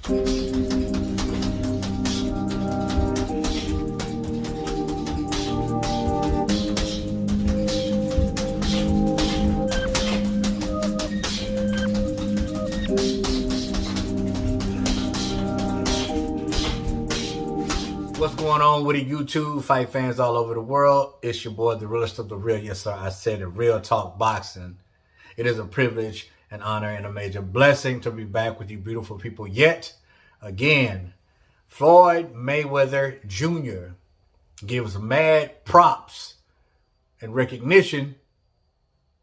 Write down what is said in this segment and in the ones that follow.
What's going on with the YouTube fight fans all over the world? It's your boy, the realest of the real. Yes, sir, I said it, Real Talk Boxing. It is a privilege, an honor, and a major blessing to be back with you beautiful people yet again. Floyd Mayweather Jr. gives mad props and recognition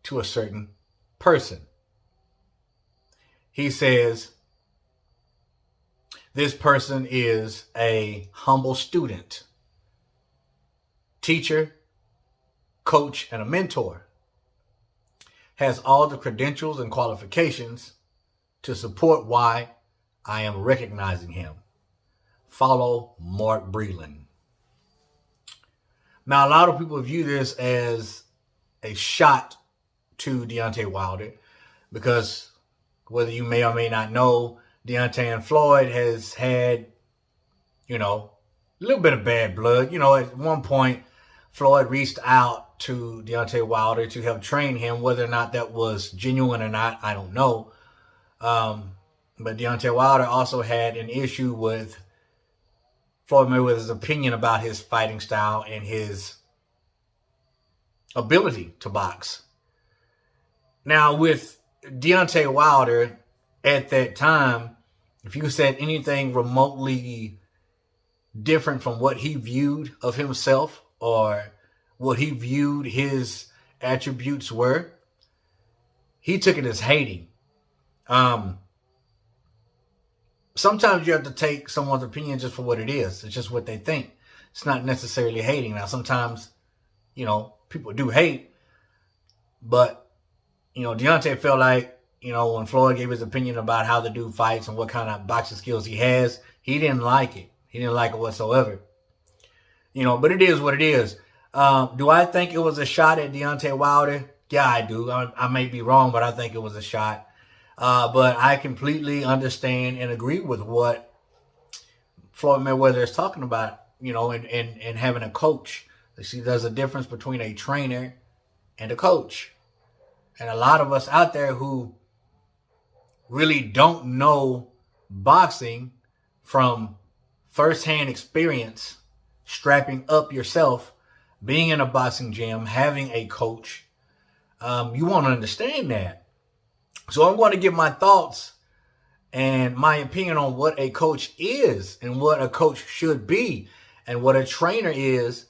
to a certain person. He says, this person is a humble student, teacher, coach, and a mentor. Has all the credentials and qualifications to support why I am recognizing him. Follow Mark Breland. Now, a lot of people view this as a shot to Deontay Wilder because whether you may or may not know, Deontay and Floyd has had, a little bit of bad blood. At one point, Floyd reached out to Deontay Wilder to help train him. Whether or not that was genuine or not, I don't know. But Deontay Wilder also had an issue with Floyd Mayweather's opinion about his fighting style and his ability to box. Now, with Deontay Wilder, at that time, if you said anything remotely different from what he viewed of himself or what he viewed his attributes were, he took it as hating. Sometimes you have to take someone's opinion just for what it is. It's just what they think. It's not necessarily hating. Now, sometimes, people do hate, but, Deontay felt like, when Floyd gave his opinion about how the dude fights and what kind of boxing skills he has, he didn't like it. He didn't like it whatsoever. But it is what it is. Do I think it was a shot at Deontay Wilder? Yeah, I do. I may be wrong, but I think it was a shot. But I completely understand and agree with what Floyd Mayweather is talking about, and having a coach. See, there's a difference between a trainer and a coach. And a lot of us out there who really don't know boxing from firsthand experience, strapping up yourself, being in a boxing gym, having a coach, you want to understand that. So I'm going to give my thoughts and my opinion on what a coach is and what a coach should be and what a trainer is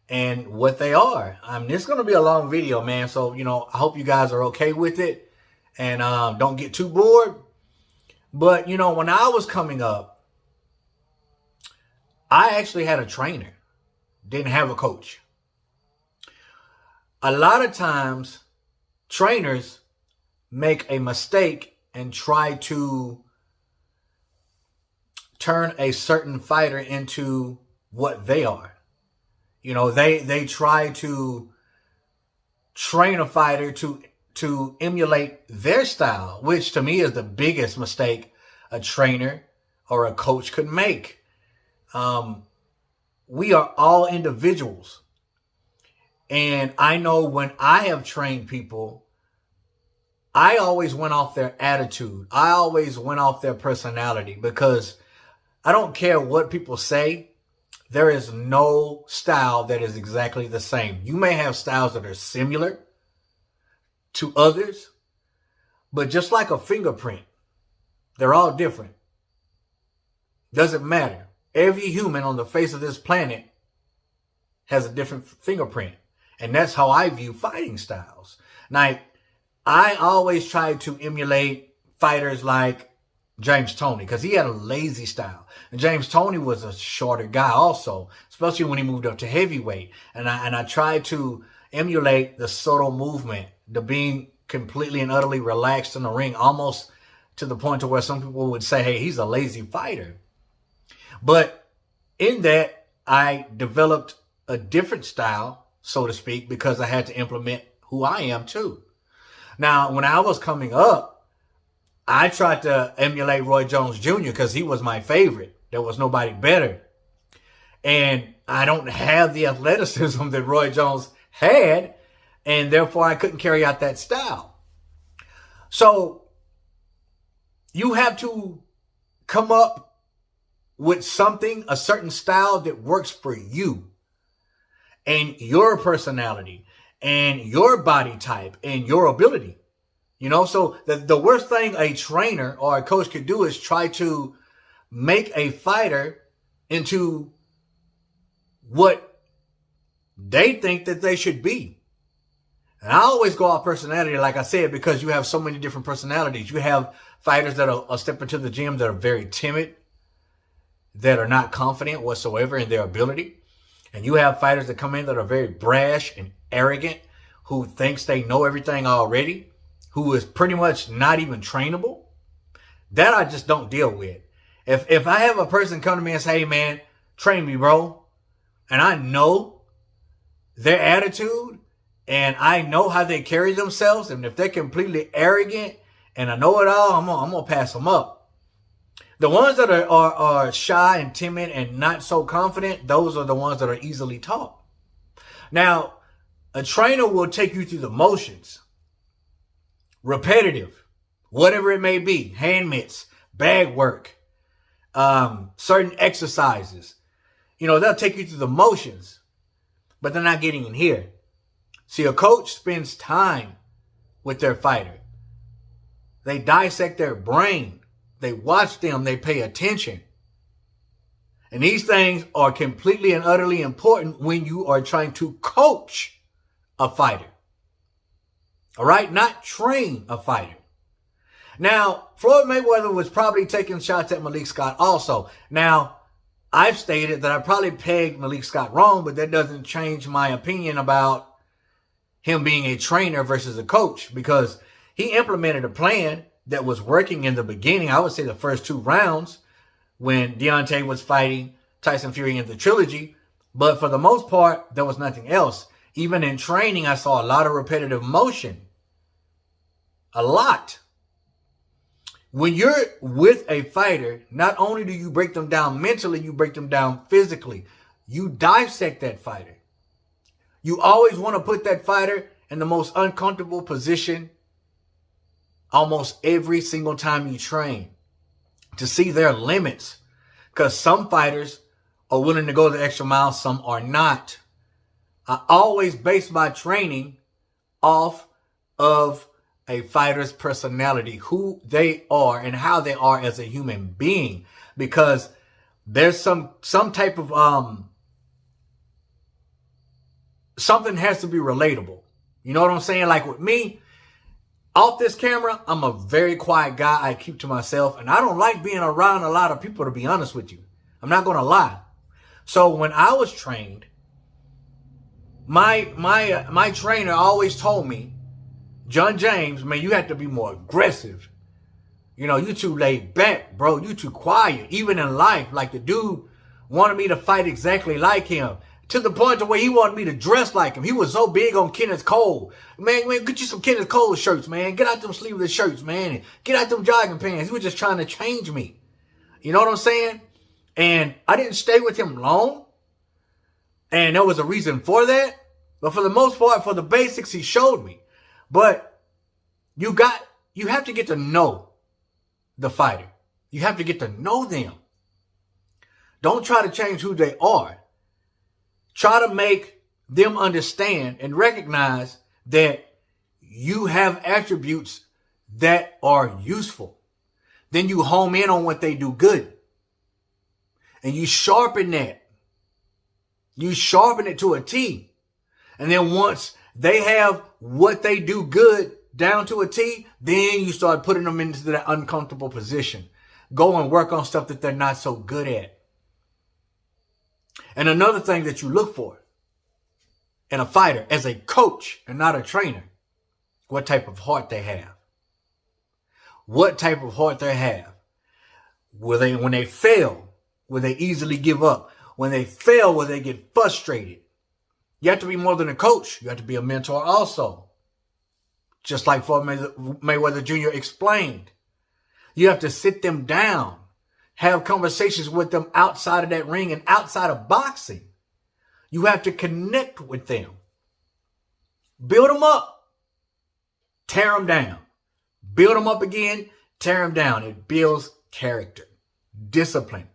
and what they are. This is going to be a long video, man. So, I hope you guys are okay with it and don't get too bored. But, when I was coming up, I actually had a trainer, didn't have a coach. A lot of times, trainers make a mistake and try to turn a certain fighter into what they are. They try to train a fighter to emulate their style, which to me is the biggest mistake a trainer or a coach could make. We are all individuals. And I know when I have trained people, I always went off their attitude. I always went off their personality because I don't care what people say. There is no style that is exactly the same. You may have styles that are similar to others, but just like a fingerprint, they're all different. Doesn't matter. Every human on the face of this planet has a different fingerprint. And that's how I view fighting styles. Now, I always try to emulate fighters like James Toney because he had a lazy style. And James Toney was a shorter guy also, especially when he moved up to heavyweight. And I tried to emulate the subtle movement, the being completely and utterly relaxed in the ring, almost to the point to where some people would say, hey, he's a lazy fighter. But in that, I developed a different style, so to speak, because I had to implement who I am too. Now, when I was coming up, I tried to emulate Roy Jones Jr. because he was my favorite. There was nobody better. And I don't have the athleticism that Roy Jones had, and therefore I couldn't carry out that style. So you have to come up with something, a certain style that works for you and your personality and your body type and your ability. You know, so the worst thing a trainer or a coach could do is try to make a fighter into what they think that they should be. And I always go off personality, like I said, because you have so many different personalities. You have fighters that are step into the gym that are very timid, that are not confident whatsoever in their ability. And you have fighters that come in that are very brash and arrogant, who thinks they know everything already, who is pretty much not even trainable. That I just don't deal with. If I have a person come to me and say, hey man, train me, bro, and I know their attitude and I know how they carry themselves, and if they're completely arrogant and I know it all, I'm gonna pass them up. The ones that are shy and timid and not so confident, those are the ones that are easily taught. Now, a trainer will take you through the motions. Repetitive, whatever it may be, hand mitts, bag work, certain exercises. You know, they'll take you through the motions, but they're not getting in here. See, a coach spends time with their fighter. They dissect their brain. They watch them. They pay attention. And these things are completely and utterly important when you are trying to coach a fighter. All right? Not train a fighter. Now, Floyd Mayweather was probably taking shots at Malik Scott also. Now, I've stated that I probably pegged Malik Scott wrong, but that doesn't change my opinion about him being a trainer versus a coach, because he implemented a plan that was working in the beginning. I would say the first 2 rounds when Deontay was fighting Tyson Fury in the trilogy. But for the most part, there was nothing else. Even in training, I saw a lot of repetitive motion. A lot. When you're with a fighter, not only do you break them down mentally, you break them down physically. You dissect that fighter. You always want to put that fighter in the most uncomfortable position almost every single time you train, to see their limits. Because some fighters are willing to go the extra mile, some are not. I always base my training off of a fighter's personality, who they are and how they are as a human being, because there's some type of something has to be relatable. You know what I'm saying? Like with me, off this camera, I'm a very quiet guy. I keep to myself, and I don't like being around a lot of people, to be honest with you. I'm not going to lie. So when I was trained, my trainer always told me, John James, man, you have to be more aggressive. You know, you too laid back, bro. You too quiet. Even in life, like the dude wanted me to fight exactly like him, to the point to where he wanted me to dress like him. He was so big on Kenneth Cole. Man, get you some Kenneth Cole shirts, man. Get out them sleeveless shirts, man. And get out them jogging pants. He was just trying to change me. You know what I'm saying? And I didn't stay with him long. And there was a reason for that. But for the most part, for the basics, he showed me. But you have to get to know the fighter. You have to get to know them. Don't try to change who they are. Try to make them understand and recognize that you have attributes that are useful. Then you home in on what they do good. And you sharpen that. You sharpen it to a T. And then once they have what they do good down to a T, then you start putting them into that uncomfortable position. Go and work on stuff that they're not so good at. And another thing that you look for in a fighter as a coach and not a trainer, what type of heart they have. What type of heart they have. When they fail, will they easily give up? When they fail, will they get frustrated? You have to be more than a coach. You have to be a mentor also. Just like Floyd Mayweather Jr. explained. You have to sit them down, have conversations with them outside of that ring and outside of boxing. You have to connect with them. Build them up. Tear them down. Build them up again. Tear them down. It builds character, discipline.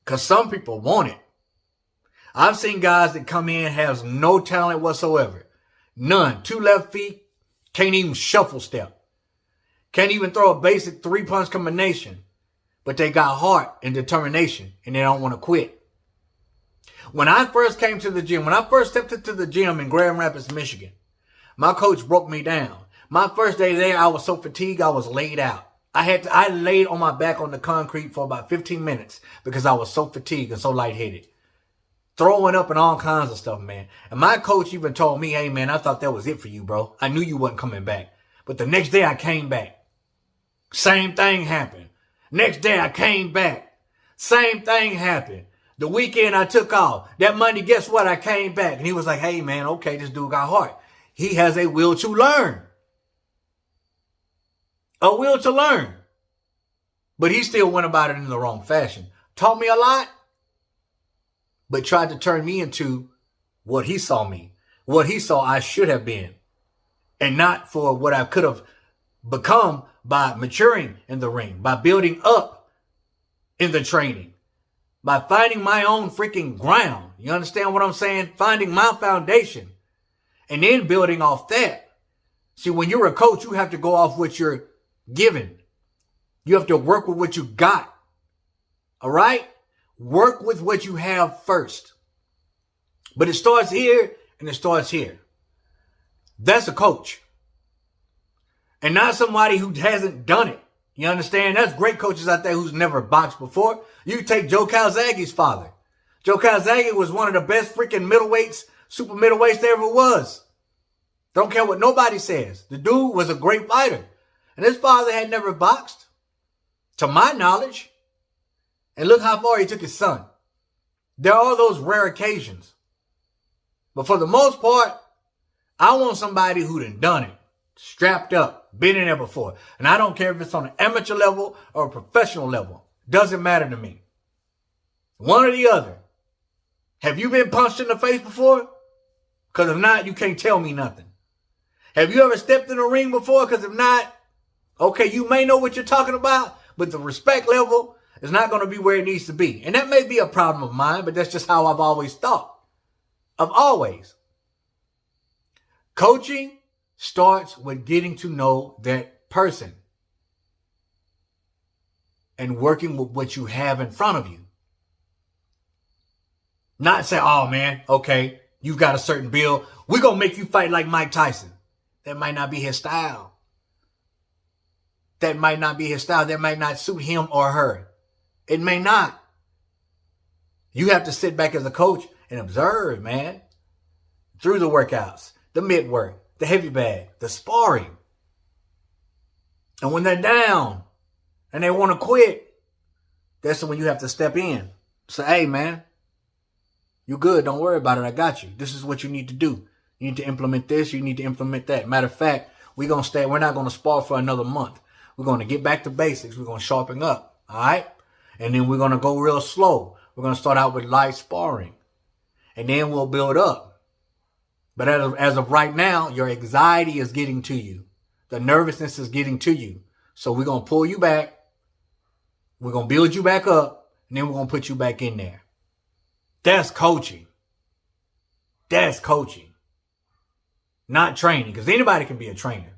Because some people want it. I've seen guys that come in, has no talent whatsoever. None. 2 left feet. Can't even shuffle step. Can't even throw a basic 3-punch combination. But they got heart and determination and they don't want to quit. When I first came to the gym, when I first stepped into the gym in Grand Rapids, Michigan, my coach broke me down. My first day there, I was so fatigued, I was laid out. I laid on my back on the concrete for about 15 minutes because I was so fatigued and so lightheaded. Throwing up and all kinds of stuff, man. And my coach even told me, hey, man, I thought that was it for you, bro. I knew you wasn't coming back. But the next day I came back. Same thing happened. Next day I came back. Same thing happened. The weekend I took off. That Monday, guess what? I came back. And he was like, hey, man, okay, this dude got heart. He has a will to learn. A will to learn. But he still went about it in the wrong fashion. Taught me a lot, but tried to turn me into what he saw me. What he saw I should have been. And not for what I could have become by maturing in the ring. By building up in the training. By finding my own freaking ground. You understand what I'm saying? Finding my foundation. And then building off that. See, when you're a coach, you have to go off what you're given. You have to work with what you got. All right? Work with what you have first. But it starts here and it starts here. That's a coach. And not somebody who hasn't done it. You understand? There's great coaches out there who's never boxed before. You take Joe Calzaghe's father. Joe Calzaghe was one of the best freaking middleweights, super middleweights there ever was. Don't care what nobody says. The dude was a great fighter. And his father had never boxed, to my knowledge. And look how far he took his son. There are those rare occasions. But for the most part, I want somebody who done it. Strapped up, been in there before. And I don't care if it's on an amateur level or a professional level. Doesn't matter to me. One or the other. Have you been punched in the face before? Because if not, you can't tell me nothing. Have you ever stepped in a ring before? Because if not, okay, you may know what you're talking about, but the respect level is not going to be where it needs to be. And that may be a problem of mine, but that's just how I've always thought. I've always. Coaching starts with getting to know that person and working with what you have in front of you. Not say, oh man, okay, you've got a certain build. We're going to make you fight like Mike Tyson. That might not be his style. That might not be his style. That might not suit him or her. It may not. You have to sit back as a coach and observe, man. Through the workouts, the mid work, the heavy bag, the sparring. And when they're down and they want to quit, that's when you have to step in. Say, hey, man, you good. Don't worry about it. I got you. This is what you need to do. You need to implement this. You need to implement that. Matter of fact, we're not going to spar for another month. We're going to get back to basics. We're going to sharpen up. All right. And then we're going to go real slow. We're going to start out with light sparring. And then we'll build up. But as of right now, your anxiety is getting to you. The nervousness is getting to you. So we're going to pull you back. We're going to build you back up. And then we're going to put you back in there. That's coaching. That's coaching. Not training. Because anybody can be a trainer.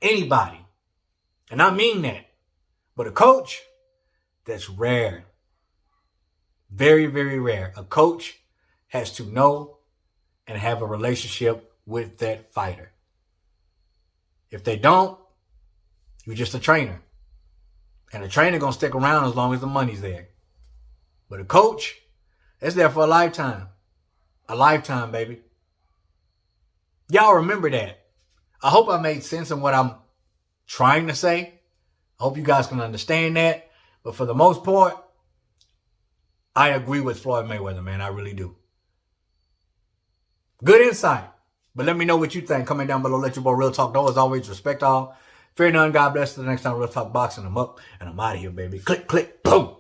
Anybody. And I mean that. But a coach, that's rare. Very, very rare. A coach has to know and have a relationship with that fighter. If they don't, you're just a trainer. And a trainer going to stick around as long as the money's there. But a coach, it's there for a lifetime. A lifetime, baby. Y'all remember that. I hope I made sense in what I'm trying to say. I hope you guys can understand that. But for the most part, I agree with Floyd Mayweather, man. I really do. Good insight. But let me know what you think. Comment down below. Let your boy Real Talk know. As always, respect all. Fear none. God bless. Till the next time, Real Talk Boxing. I'm up and I'm out of here, baby. Click, click, boom.